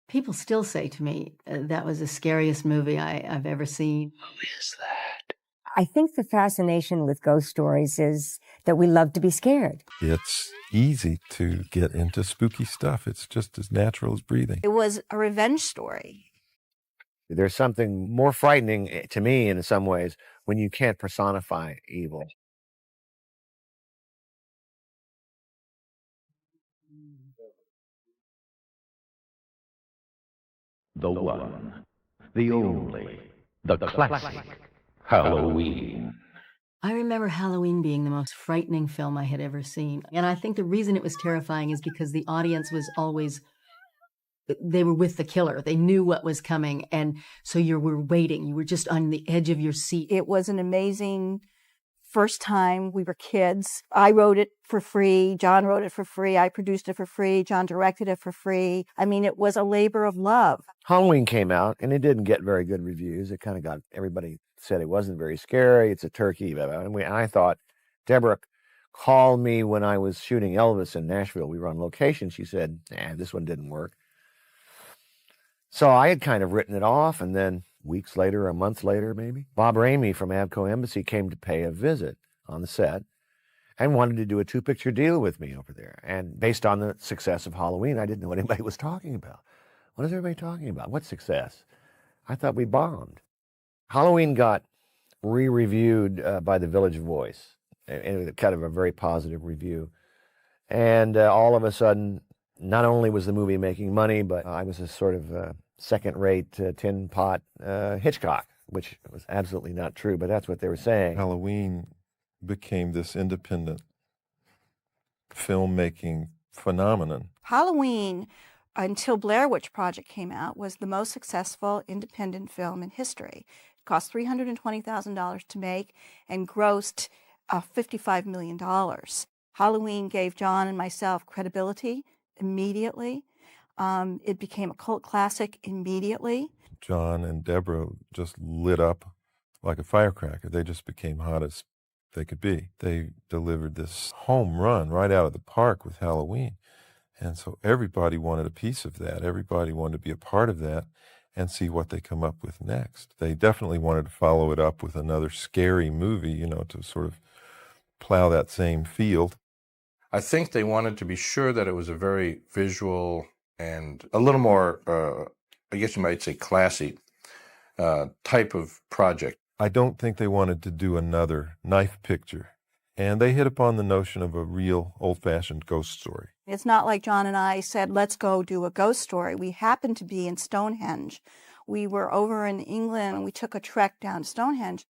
People still say to me, that was the scariest movie I've ever seen. Who is that? I think the fascination with ghost stories is that we love to be scared. It's easy to get into spooky stuff. It's just as natural as breathing. It was a revenge story. There's something more frightening to me in some ways when you can't personify evil. The one, the only, the classic Halloween. I remember Halloween being the most frightening film I had ever seen. And I think the reason it was terrifying is because the audience was always, they were with the killer. They knew what was coming. And so you were waiting. You were just on the edge of your seat. It was an amazing first time. We were kids. I wrote it for free. John wrote it for free. I produced it for free. John directed it for free. I mean, it was a labor of love. Halloween came out, and it didn't get very good reviews. It kind of got, everybody said it wasn't very scary. It's a turkey. And I thought, Deborah called me when I was shooting Elvis in Nashville. We were on location. She said, this one didn't work. So I had kind of written it off, and then weeks later, a month later maybe, Bob Ramey from Abco Embassy came to pay a visit on the set and wanted to do a 2-picture deal with me over there. And based on the success of Halloween, I didn't know what anybody was talking about. What is everybody talking about? What success? I thought we bombed. Halloween got re-reviewed by the Village Voice, and kind of a very positive review. And all of a sudden, not only was the movie making money, but I was a sort of second-rate tin pot Hitchcock, which was absolutely not true, but that's what they were saying. Halloween became this independent filmmaking phenomenon. Halloween, until Blair Witch Project came out, was the most successful independent film in history. It cost $320,000 to make and grossed $55 million. Halloween gave John and myself credibility immediately. It became a cult classic immediately. John and Deborah just lit up like a firecracker. They just became hot as they could be. They delivered this home run right out of the park with Halloween. And so everybody wanted a piece of that. Everybody wanted to be a part of that and see what they come up with next. They definitely wanted to follow it up with another scary movie, to sort of plow that same field. I think they wanted to be sure that it was a very visual and a little more, I guess you might say, classy type of project. I don't think they wanted to do another knife picture. And they hit upon the notion of a real old-fashioned ghost story. It's not like John and I said, let's go do a ghost story. We happened to be in Stonehenge. We were over in England, and we took a trek down to Stonehenge.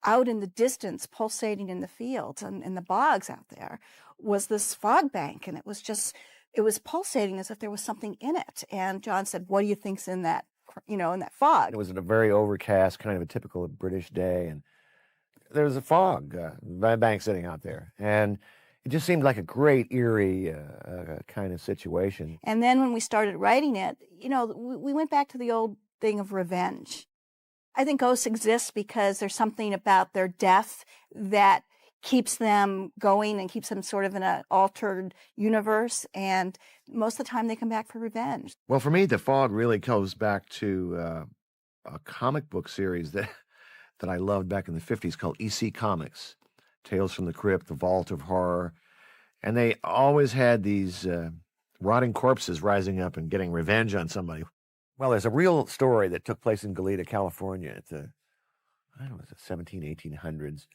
Out in the distance, pulsating in the fields and in the bogs out there, was this fog bank, and it was pulsating as if there was something in it. And John said, what do you think's in that, in that fog? It was a very overcast, kind of a typical British day, and there was a fog bank sitting out there. And it just seemed like a great, eerie kind of situation. And then when we started writing it, we went back to the old thing of revenge. I think ghosts exist because there's something about their death that keeps them going and keeps them sort of in an altered universe. And most of the time they come back for revenge. Well, for me, the fog really goes back to a comic book series that I loved back in the 50s called EC Comics, Tales from the Crypt, The Vault of Horror. And they always had these rotting corpses rising up and getting revenge on somebody. Well, there's a real story that took place in Goleta, California at the, 1800s.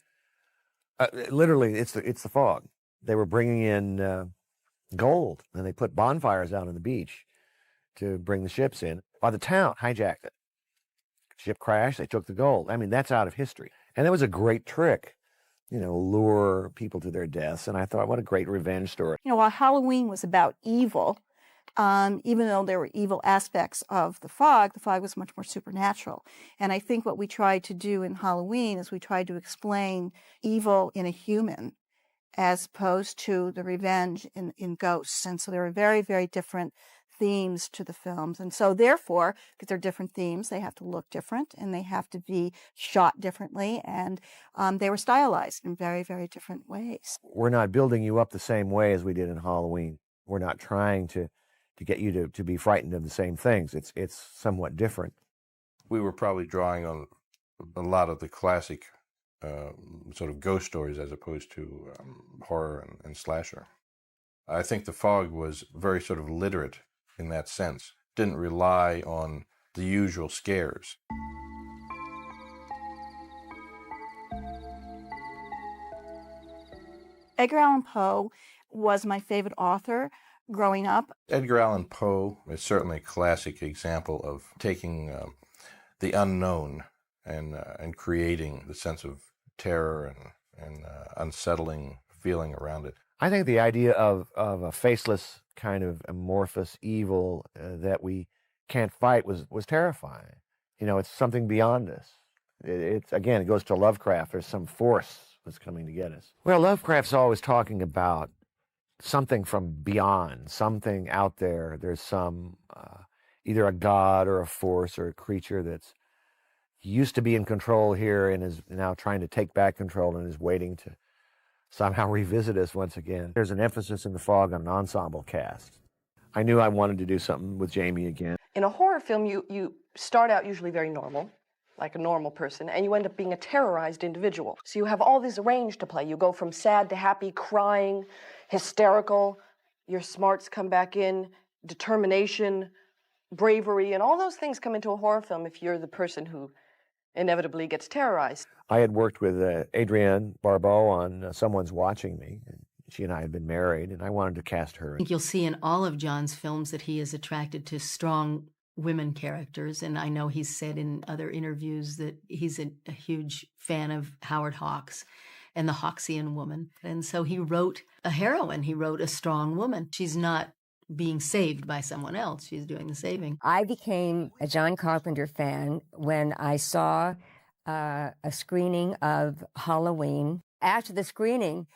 Literally, it's the fog. They were bringing in gold, and they put bonfires out on the beach to bring the ships in. By the town hijacked it. Ship crashed, they took the gold. I mean, that's out of history. And it was a great trick, lure people to their deaths. And I thought, what a great revenge story. While Halloween was about evil, even though there were evil aspects of the fog was much more supernatural. And I think what we tried to do in Halloween is we tried to explain evil in a human as opposed to the revenge in ghosts. And so there were very, very different themes to the films. And so therefore, because they're different themes, they have to look different and they have to be shot differently. And they were stylized in very, very different ways. We're not building you up the same way as we did in Halloween. We're not trying to to get you to be frightened of the same things. It's somewhat different. We were probably drawing on a lot of the classic sort of ghost stories as opposed to horror and slasher. I think The Fog was very sort of literate in that sense. Didn't rely on the usual scares. Edgar Allan Poe was my favorite author growing up. Edgar Allan Poe is certainly a classic example of taking the unknown and creating the sense of terror and unsettling feeling around it. I think the idea of a faceless kind of amorphous evil that we can't fight was terrifying. You know, it's something beyond us. It's again, it goes to Lovecraft. There's some force that's coming to get us. Well, Lovecraft's always talking about something from beyond, something out there. There's some either a god or a force or a creature that's used to be in control here and is now trying to take back control and is waiting to somehow revisit us once again. There's an emphasis in The Fog on an ensemble cast. I knew I wanted to do something with Jamie again. In a horror film, you start out usually very normal, like a normal person, and you end up being a terrorized individual. So you have all this range to play. You go from sad to happy, crying, hysterical, your smarts come back in, determination, bravery, and all those things come into a horror film if you're the person who inevitably gets terrorized. I had worked with Adrienne Barbeau on Someone's Watching Me. She and I had been married, and I wanted to cast her. I think you'll see in all of John's films that he is attracted to strong women characters, and I know he's said in other interviews that he's a huge fan of Howard Hawks and the Hawksian woman. And so he wrote a heroine, he wrote a strong woman. She's not being saved by someone else, she's doing the saving. I became a John Carpenter fan when I saw a screening of Halloween. After the screening,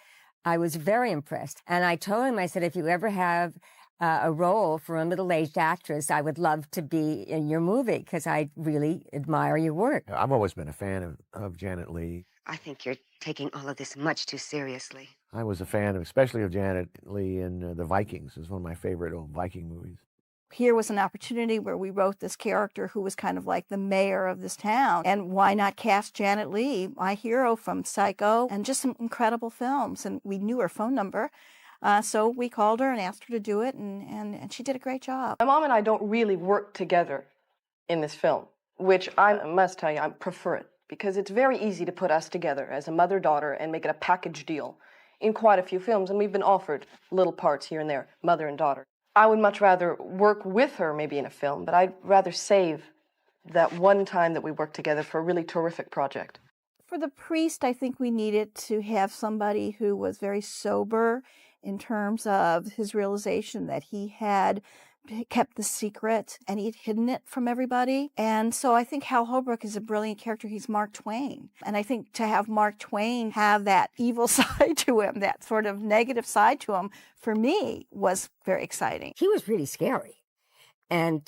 I was very impressed. And I told him, I said, if you ever have a role for a middle-aged actress, I would love to be in your movie because I really admire your work. I've always been a fan of Janet Leigh. I think you're taking all of this much too seriously. I was a fan, especially of Janet Leigh in The Vikings. It's one of my favorite old Viking movies. Here was an opportunity where we wrote this character who was kind of like the mayor of this town. And why not cast Janet Leigh, my hero from Psycho, and just some incredible films. And we knew her phone number. So we called her and asked her to do it, and she did a great job. My mom and I don't really work together in this film, which I must tell you, I prefer it, because it's very easy to put us together as a mother-daughter and make it a package deal in quite a few films, and we've been offered little parts here and there, mother and daughter. I would much rather work with her maybe in a film, but I'd rather save that one time that we worked together for a really terrific project. For the priest, I think we needed to have somebody who was very sober in terms of his realization that he had kept the secret and he'd hidden it from everybody. And so I think Hal Holbrook is a brilliant character. He's Mark Twain. And I think to have Mark Twain have that evil side to him, that sort of negative side to him, for me was very exciting. He was really scary. And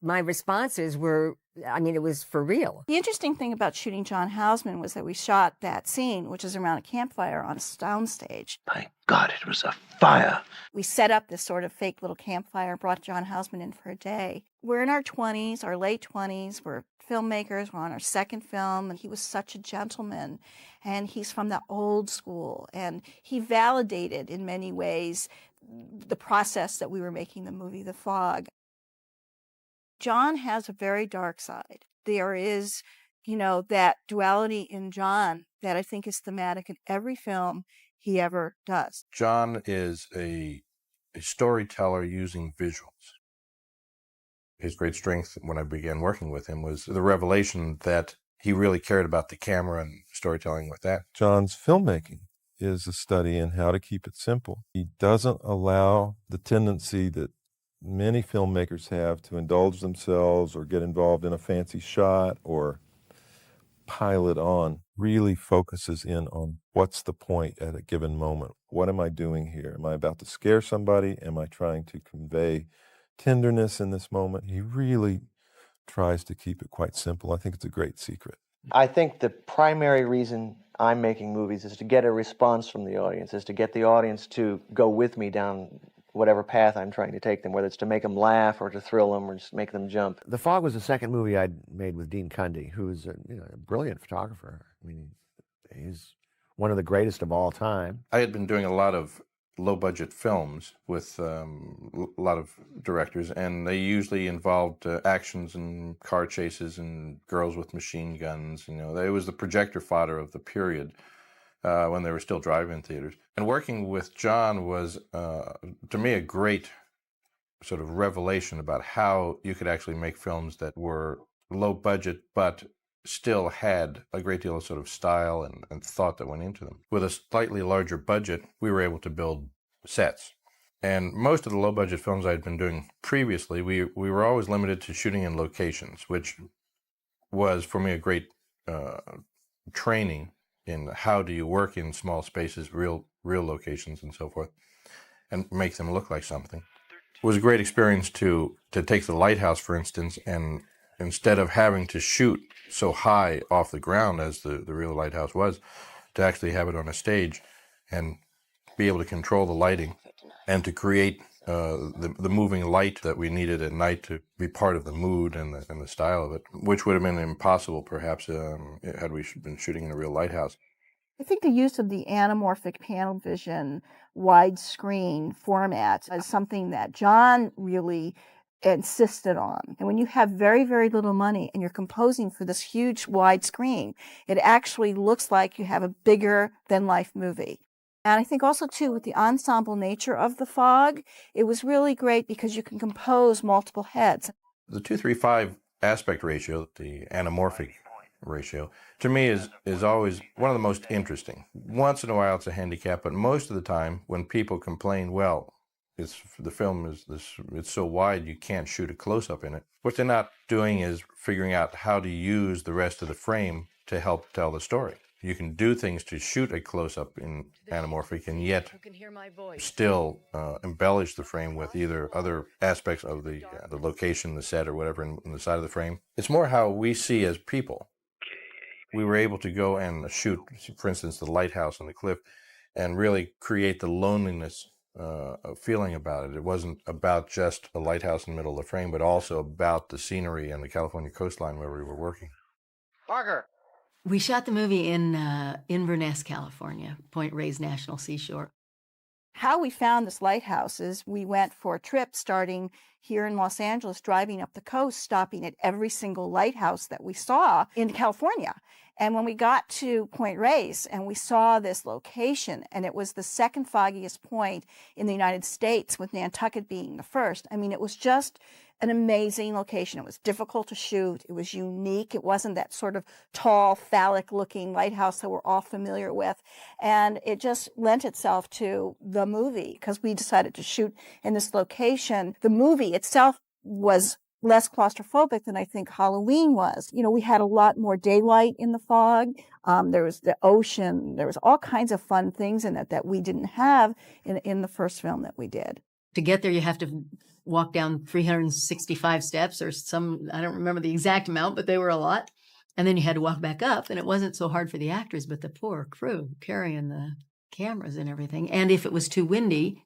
my responses were, I mean, it was for real. The interesting thing about shooting John Houseman was that we shot that scene, which is around a campfire on a soundstage. My God, it was a fire. We set up this sort of fake little campfire, brought John Houseman in for a day. We're in our 20s, our late 20s. We're filmmakers. We're on our second film, and he was such a gentleman. And he's from the old school. And he validated, in many ways, the process that we were making the movie The Fog. John has a very dark side. There is, that duality in John that I think is thematic in every film he ever does. John is a storyteller using visuals. His great strength when I began working with him was the revelation that he really cared about the camera and storytelling with that. John's filmmaking is a study in how to keep it simple. He doesn't allow the tendency that many filmmakers have to indulge themselves or get involved in a fancy shot or pile it on. Really focuses in on what's the point at a given moment. What am I doing here? Am I about to scare somebody? Am I trying to convey tenderness in this moment? He really tries to keep it quite simple. I think it's a great secret. I think the primary reason I'm making movies is to get a response from the audience, is to get the audience to go with me down whatever path I'm trying to take them, whether it's to make them laugh or to thrill them or just make them jump. The Fog was the second movie I'd made with Dean Cundy, who's a brilliant photographer. I mean, he's one of the greatest of all time. I had been doing a lot of low-budget films with a lot of directors, and they usually involved actions and car chases and girls with machine guns. It was the projector fodder of the period when they were still drive-in theaters. And working with John was, to me, a great sort of revelation about how you could actually make films that were low-budget, but still had a great deal of sort of style and thought that went into them. With a slightly larger budget, we were able to build sets. And most of the low-budget films I had been doing previously, we were always limited to shooting in locations, which was, for me, a great training in how do you work in small spaces, real locations and so forth, and make them look like something. It was a great experience to take the lighthouse, for instance, and instead of having to shoot so high off the ground as the real lighthouse was, to actually have it on a stage and be able to control the lighting and to create the moving light that we needed at night to be part of the mood and the style of it, which would have been impossible perhaps had we been shooting in a real lighthouse. I think the use of the anamorphic panel vision widescreen format is something that John really insisted on. And when you have very, very little money and you're composing for this huge wide screen, it actually looks like you have a bigger than life movie. And I think also too, with the ensemble nature of The Fog, it was really great because you can compose multiple heads. The 2:3:5 aspect ratio, the anamorphic ratio, to me is always one of the most interesting. Once in a while it's a handicap, but most of the time when people complain, well, the film it's so wide you can't shoot a close-up in it. What they're not doing is figuring out how to use the rest of the frame to help tell the story. You can do things to shoot a close-up in anamorphic and yet still embellish the frame with either other aspects of the location, the set, or whatever in the side of the frame. It's more how we see as people. We were able to go and shoot, for instance, the lighthouse on the cliff and really create the loneliness feeling about it. It wasn't about just a lighthouse in the middle of the frame, but also about the scenery and the California coastline where we were working. Parker! We shot the movie in Inverness, California, Point Reyes National Seashore. How we found this lighthouse is we went for a trip starting here in Los Angeles, driving up the coast, stopping at every single lighthouse that we saw in California. And when we got to Point Reyes and we saw this location, and it was the second foggiest point in the United States, with Nantucket being the first. I mean, it was just an amazing location. It was difficult to shoot. It was unique. It wasn't that sort of tall, phallic-looking lighthouse that we're all familiar with. And it just lent itself to the movie because we decided to shoot in this location. The movie itself was less claustrophobic than I think Halloween was. We had a lot more daylight in The Fog. There was the ocean. There was all kinds of fun things in it that we didn't have in the first film that we did. To get there, you have to walk down 365 steps or I don't remember the exact amount, but they were a lot. And then you had to walk back up, and it wasn't so hard for the actors, but the poor crew carrying the cameras and everything. And if it was too windy,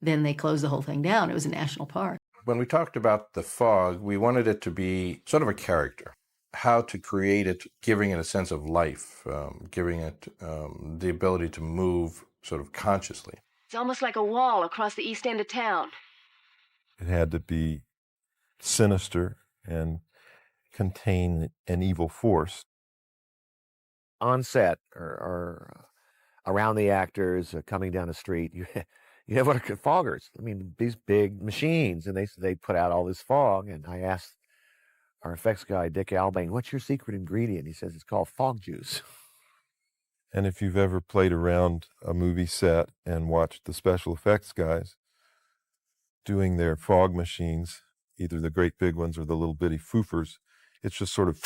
then they closed the whole thing down. It was a national park. When we talked about The Fog, we wanted it to be sort of a character. How to create it, giving it a sense of life, giving it the ability to move sort of consciously. It's almost like a wall across the east end of town. It had to be sinister and contain an evil force. On set or around the actors, coming down the street, you have what are foggers. I mean, these big machines, and they put out all this fog. And I asked our effects guy, Dick Albane, what's your secret ingredient? He says it's called fog juice. And if you've ever played around a movie set and watched the special effects guys doing their fog machines, either the great big ones or the little bitty foofers, it's just sort of,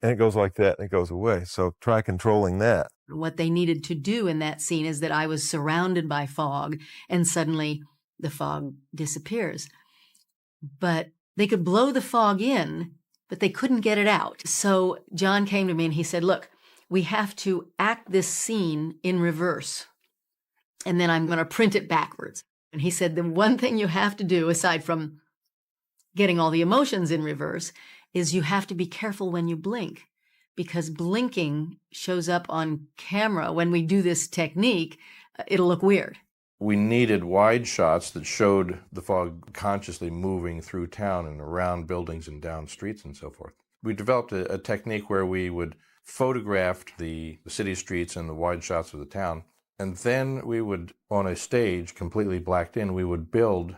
and it goes like that and it goes away. So try controlling that. What they needed to do in that scene is that I was surrounded by fog and suddenly the fog disappears. But they could blow the fog in, but they couldn't get it out. So John came to me and he said, look, we have to act this scene in reverse, and then I'm going to print it backwards. And he said, the one thing you have to do, aside from getting all the emotions in reverse, is you have to be careful when you blink, because blinking shows up on camera. When we do this technique, it'll look weird. We needed wide shots that showed the fog consciously moving through town and around buildings and down streets and so forth. We developed a technique where we would photograph the city streets and the wide shots of the town, and then we would, on a stage completely blacked in, we would build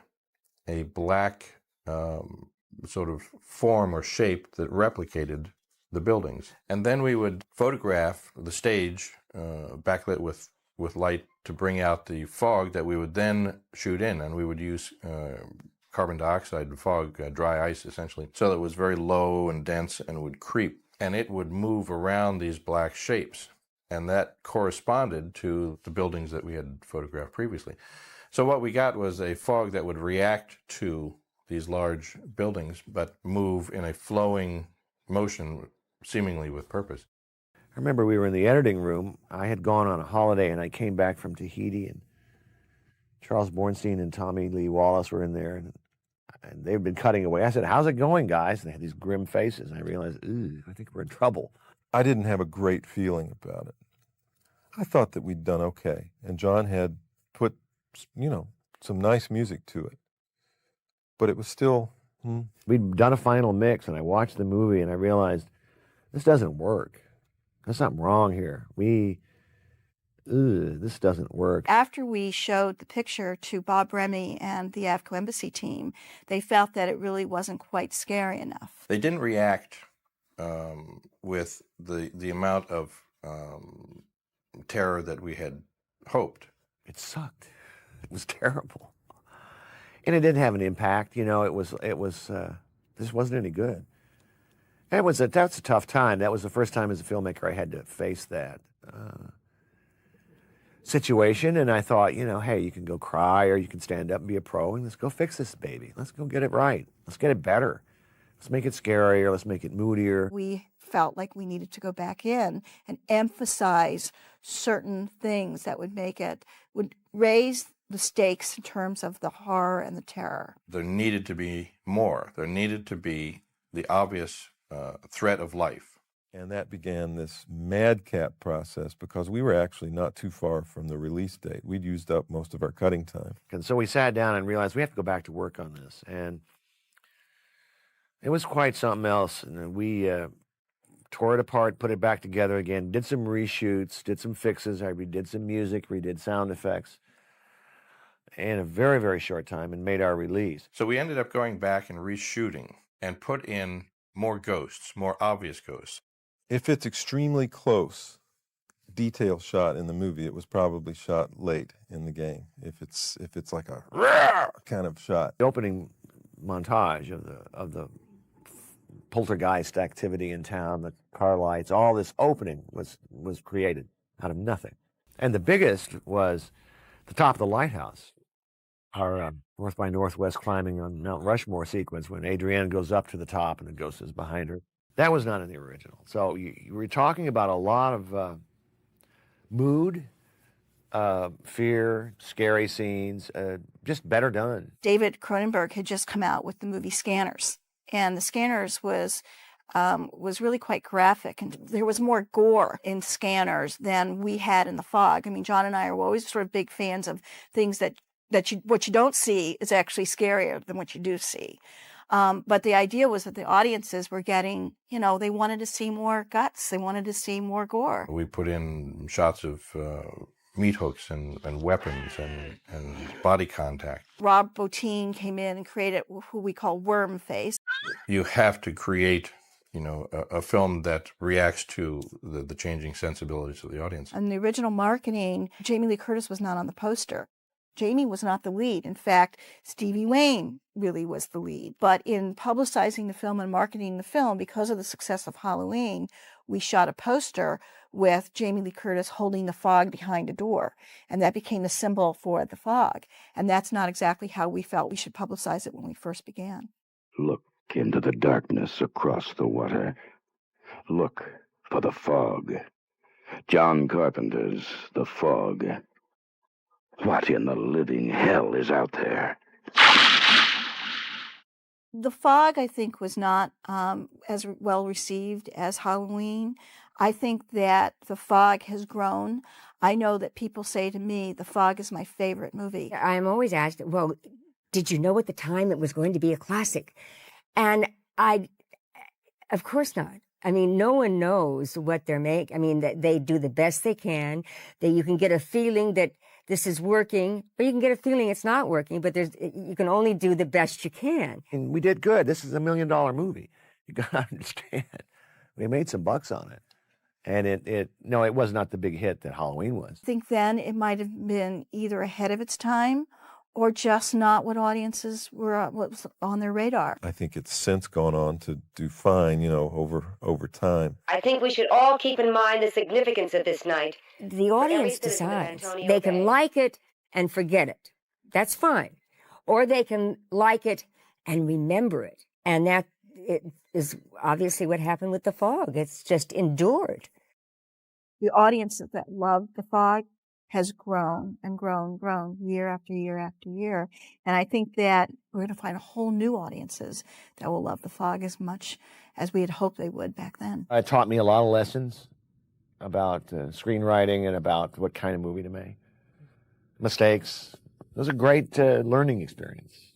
a black sort of form or shape that replicated the buildings. And then we would photograph the stage backlit with light to bring out the fog that we would then shoot in, and we would use carbon dioxide fog, dry ice essentially, so that it was very low and dense and would creep, and it would move around these black shapes, and that corresponded to the buildings that we had photographed previously. So what we got was a fog that would react to these large buildings but move in a flowing motion, seemingly with purpose. I remember we were in the editing room. I had gone on a holiday, and I came back from Tahiti, and Charles Bornstein and Tommy Lee Wallace were in there, and they'd been cutting away. I said, "How's it going, guys?" And they had these grim faces, and I realized, I think we're in trouble. I didn't have a great feeling about it. I thought that we'd done okay, and John had put, some nice music to it. But it was still... We'd done a final mix, and I watched the movie, and I realized, this doesn't work. There's something wrong here. This doesn't work. After we showed the picture to Bob Remy and the Avco Embassy team, they felt that it really wasn't quite scary enough. They didn't react with the amount of terror that we had hoped. It sucked. It was terrible. And it didn't have an impact, this wasn't any good. And that's a tough time. That was the first time as a filmmaker I had to face that situation. And I thought, hey, you can go cry or you can stand up and be a pro and let's go fix this baby. Let's go get it right. Let's get it better. Let's make it scarier. Let's make it moodier. We felt like we needed to go back in and emphasize certain things that would raise the stakes in terms of the horror and the terror. There needed to be more. There needed to be the obvious threat of life. And that began this madcap process because we were actually not too far from the release date. We'd used up most of our cutting time. And so we sat down and realized we have to go back to work on this. And it was quite something else. And we tore it apart, put it back together again, did some reshoots, did some fixes. I redid some music, redid sound effects in a very, very short time and made our release. So we ended up going back and reshooting and put in more ghosts, more obvious ghosts. If it's extremely close, detail shot in the movie, it was probably shot late in the game. If it's like a kind of shot. The opening montage of the poltergeist activity in town, the car lights, all this opening was created out of nothing. And the biggest was the top of the lighthouse. Our North by Northwest climbing on Mount Rushmore sequence when Adrienne goes up to the top and the ghost is behind her. That was not in the original. So you were talking about a lot of mood, fear, scary scenes, just better done. David Cronenberg had just come out with the movie Scanners, and the Scanners was really quite graphic, and there was more gore in Scanners than we had in The Fog. I mean, John and I are always sort of big fans of things that what you don't see is actually scarier than what you do see. But the idea was that the audiences were getting, they wanted to see more guts. They wanted to see more gore. We put in shots of meat hooks and weapons and body contact. Rob Bottin came in and created who we call Worm Face. You have to create, a film that reacts to the changing sensibilities of the audience. In the original marketing, Jamie Lee Curtis was not on the poster. Jamie was not the lead. In fact, Stevie Wayne really was the lead. But in publicizing the film and marketing the film, because of the success of Halloween, we shot a poster with Jamie Lee Curtis holding the fog behind a door. And that became the symbol for the fog. And that's not exactly how we felt we should publicize it when we first began. Look into the darkness across the water. Look for the fog. John Carpenter's The Fog. What in the living hell is out there? The Fog, I think, was not as well received as Halloween. I think that The Fog has grown. I know that people say to me, The Fog is my favorite movie. I'm always asked, well, did you know at the time it was going to be a classic? And of course not. I mean, no one knows what they're making. I mean, they do the best they can. That you can get a feeling that this is working, or you can get a feeling it's not working, but you can only do the best you can. And we did good. This is $1 million movie. You got to understand. We made some bucks on it. And it was not the big hit that Halloween was. I think then it might have been either ahead of its time or just not what audiences what was on their radar. I think it's since gone on to do fine, over time. I think we should all keep in mind the significance of this night. The audience decides. They can like it and forget it. That's fine. Or they can like it and remember it. And that is obviously what happened with The Fog. It's just endured. The audience that loved The Fog has grown and grown year after year after year. And I think that we're going to find a whole new audiences that will love The Fog as much as we had hoped they would back then. It taught me a lot of lessons about screenwriting and about what kind of movie to make. Mistakes. It was a great learning experience.